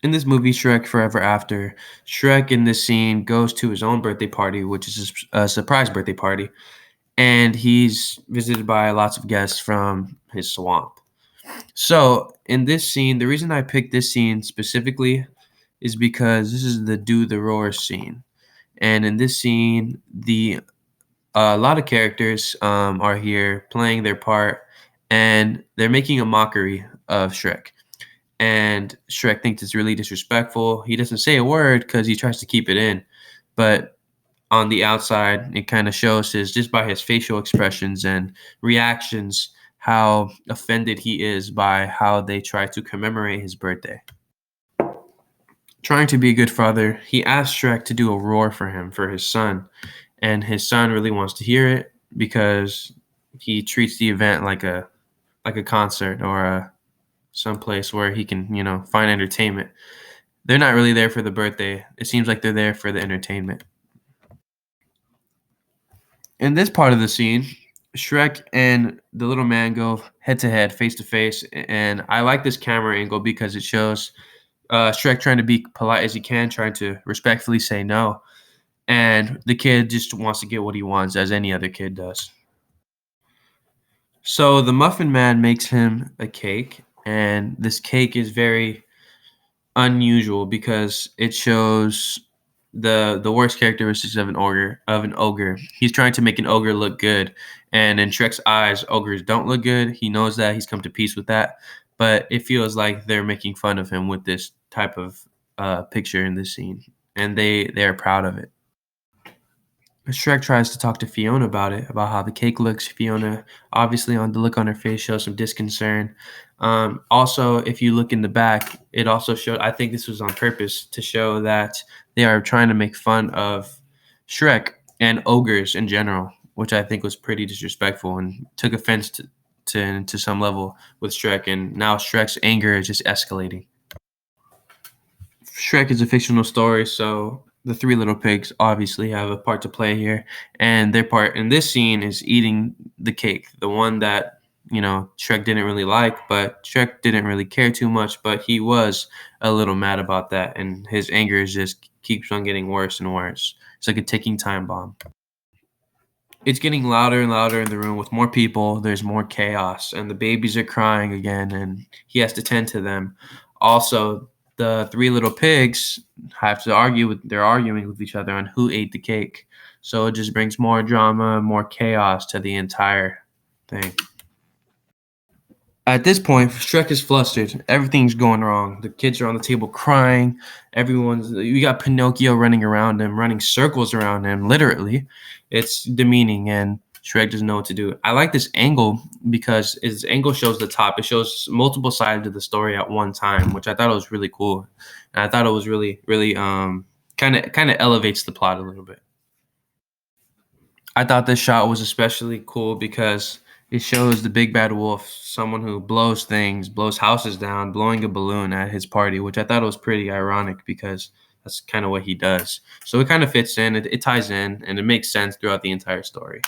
In this movie, Shrek Forever After, Shrek in this scene goes to his own birthday party, which is a surprise birthday party, and he's visited by lots of guests from his swamp. So, in this scene, the reason I picked this scene specifically is because this is the Do the Roar scene. And in this scene, the a lot of characters are here playing their part, and they're making a mockery of Shrek. And Shrek thinks it's really disrespectful. He doesn't say a word because he tries to keep it in, but on the outside, it kind of shows his just by his facial expressions and reactions how offended he is by how they try to commemorate his birthday. Trying to be a good father, he asks Shrek to do a roar for him for his son, and his son really wants to hear it because he treats the event like a concert or a some place where he can, find entertainment. They're not really there for the birthday. It seems like they're there for the entertainment. In this part of the scene, Shrek and the little man go head to head, face to face, and I like this camera angle because it shows Shrek trying to be polite as he can, trying to respectfully say no, and the kid just wants to get what he wants, as any other kid does. So the Muffin Man makes him a cake, and this cake is very unusual because it shows the worst characteristics of an ogre. He's trying to make an ogre look good, and in Shrek's eyes, ogres don't look good. He knows that. He's come to peace with that, but it feels like they're making fun of him with this type of picture in this scene, and they are proud of it. Shrek tries to talk to Fiona about it, about how the cake looks. Fiona, obviously, on the look on her face, shows some disconcern. Also, if you look in the back, it also showed. I think this was on purpose to show that they are trying to make fun of Shrek and ogres in general, which I think was pretty disrespectful and took offense to some level with Shrek. And now Shrek's anger is just escalating. Shrek is a fictional story, so the three little pigs obviously have a part to play here, and their part in this scene is eating the cake, the one that Shrek didn't really like, but Shrek didn't really care too much, but he was a little mad about that, and his anger is just keeps on getting worse and worse. It's like a ticking time bomb. It's getting louder and louder in the room with more people. There's more chaos, and the babies are crying again, and he has to tend to them. Also, the three little pigs have to argue with they're arguing with each other on who ate the cake. So it just brings more drama, more chaos to the entire thing. At this point, Shrek is flustered. Everything's going wrong. The kids are on the table crying. You got Pinocchio running around him, running circles around him, literally. It's demeaning, and Shrek doesn't know what to do. I like this angle because its angle shows the top. It shows multiple sides of the story at one time, which I thought was really cool. And I thought it was really, really kind of elevates the plot a little bit. I thought this shot was especially cool because it shows the big bad wolf, someone who blows things, blows houses down, blowing a balloon at his party, which I thought was pretty ironic because that's kind of what he does. So it kind of fits in, it ties in, and it makes sense throughout the entire story.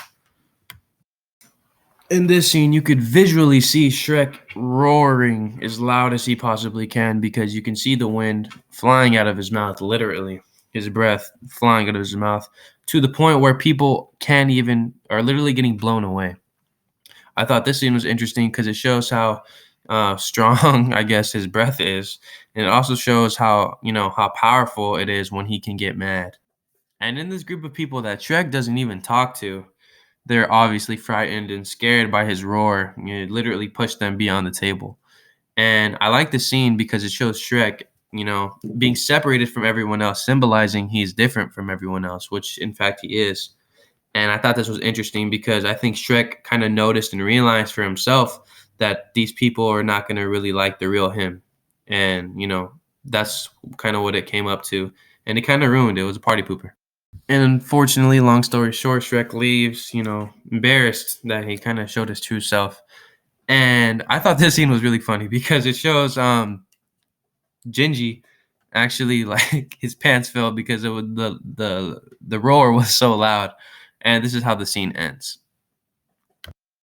In this scene, you could visually see Shrek roaring as loud as he possibly can because you can see the wind flying out of his mouth, literally, his breath flying out of his mouth, to the point where people can't even, are literally getting blown away. I thought this scene was interesting because it shows how strong, I guess, his breath is, and it also shows how powerful it is when he can get mad. And in this group of people that Shrek doesn't even talk to, they're obviously frightened and scared by his roar. It literally pushed them beyond the table. And I like the scene because it shows Shrek, being separated from everyone else, symbolizing he's different from everyone else, which in fact he is. And I thought this was interesting because I think Shrek kind of noticed and realized for himself that these people are not going to really like the real him. And, that's kind of what it came up to. And it kind of ruined it. It was a party pooper. And unfortunately, long story short, Shrek leaves, embarrassed that he kind of showed his true self. And I thought this scene was really funny because it shows Gingy actually like his pants fell because it was the roar was so loud. And this is how the scene ends.